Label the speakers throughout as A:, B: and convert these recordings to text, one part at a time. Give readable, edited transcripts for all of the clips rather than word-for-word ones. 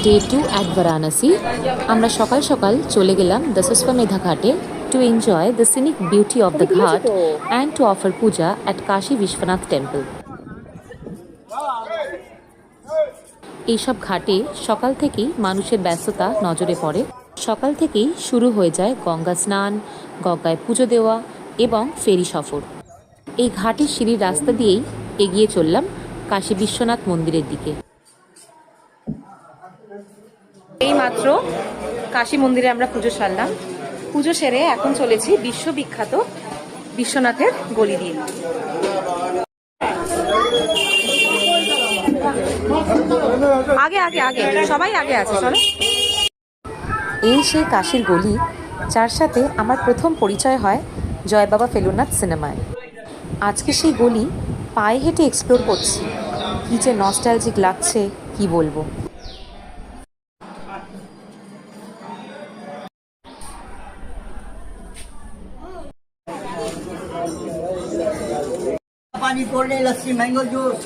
A: Day 2 at Varanasi. আমরা সকাল সকাল চলে গেলাম দশাশ্বমেধা ঘাটে to enjoy the scenic beauty of the ghat and to offer puja at Kashi Vishwanath temple. এইসব ঘাটে সকাল থেকেই মানুষের ব্যস্ততা নজরে পড়ে। সকাল থেকেই শুরু হয়ে যায় গঙ্গা স্নান, গঙ্গায় পুজো দেওয়া এবং ফেরি সফর। এই ঘাটের সিঁড়ির রাস্তা দিয়েই এগিয়ে চললাম কাশী বিশ্বনাথ মন্দিরের দিকে। এইমাত্র কাশী মন্দিরে আমরা পুজো সারলাম। পুজো সেরে এখন চলেছি বিশ্ববিখ্যাত বিশ্বনাথের গলি দিয়ে। আগে আগে আগে সবাই আগে আছে, চলো। এই সেই কাশীর গলি যার সাথে আমার প্রথম পরিচয় হয় জয় বাবা ফেলুনাথ সিনেমায়। আজকে সেই গলি পায়ে হেঁটে এক্সপ্লোর করছি। কি যে নস্টালজিক লাগছে কি বলবো।
B: पानी कोल्ड लस्सी मैंगो जूस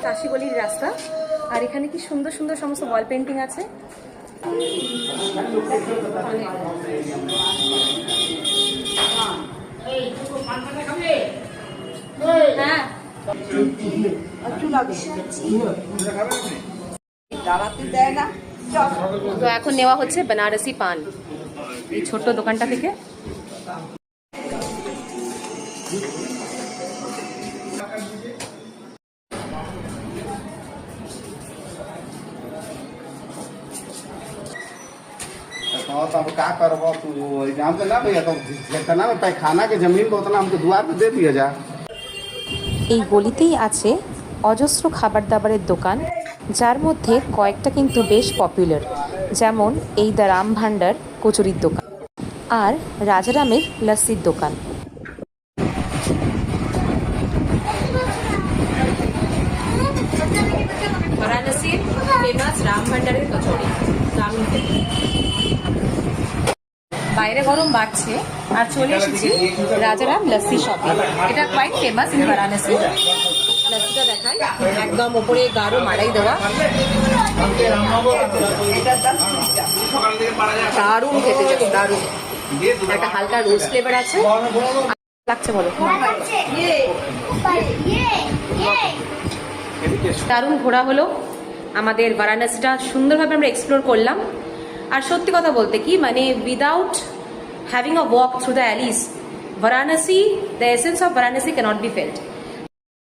A: কাশী গলির রাস্তা, আর এখানে কি সুন্দর সুন্দর সমস্ত ওয়াল পেন্টিং আছে। হ্যাঁ, তো এখন নেওয়া হচ্ছে বেনারসি পান এই ছোট্ট দোকানটা থেকে।
C: तब का करब तू एग्जाम के ना भैया तो जितना में पैखाना के जमीन को उतना हमको द्वार पे दे दिया जा।
A: এই গলিতেই আছে অজস্র খাবার দাবারের দোকান, যার মধ্যে কয়েকটা কিন্তু বেশ পপুলার, যেমন এই দ্য রাম ভান্ডার কচুরির দোকান আর রাজারামের লস্যির দোকান। বারাণসীর ফেমাস রাম ভান্ডারের কচুরি দারুণ। বাইরে গরম বাড়ছে আর চলে এসেছি রাজারাম লস্যি শপে। এটা কোয়াইট ফেমাস ইন বারাণসী। লস্যিটা দেখাই, একদম ওপরে গাঢ় মাড়াই দেওয়া, দারুণ খেতে, যাচ্ছে দারুণ। একটা হালকা রোজ ফ্লেভার আছে। লাগছে বলো, দারুণ ঘোরা হলো। আমাদের বারাণসীটা সুন্দরভাবে আমরা এক্সপ্লোর করলাম। আর সত্যি কথা বলতে কি, মানে without having a walk through the Alice, Varanasi, the essence of Varanasi cannot be felt.